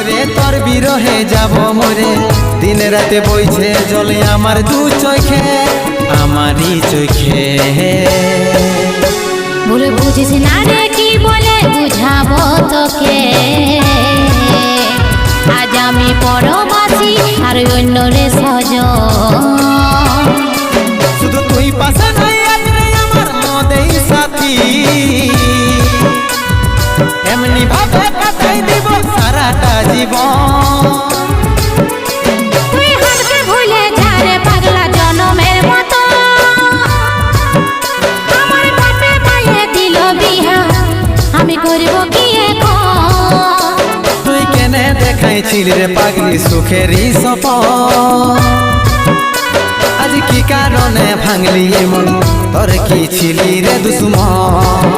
রে তোর বিরহে যাব মরে, দিন রাতে বইছে জলে আমার দু চোখে, আমারই চোখে। বলে বুঝিস না রে কি বলে বুঝাবো তোকে, আজ আমি পরবাসী আর অন্য রে সজন। শুধু তুই পাশে নাই আজ রে আমার মদেই সাথী, এমনি ভাবে কাটাই দিব সারাটা জীবন। তুই হারকে ভুলে যা রে পাগলা জনমের মতো, আমার বাপে মায়ে দিল বিহা, আমি করব কি এখন? তুই কেনে দেখাইছিলি রে পাগলি সুখেরই সপন, আজ কি কারণে ভাঙলি মন, তোর কি ছিলি রে দুশ্মন?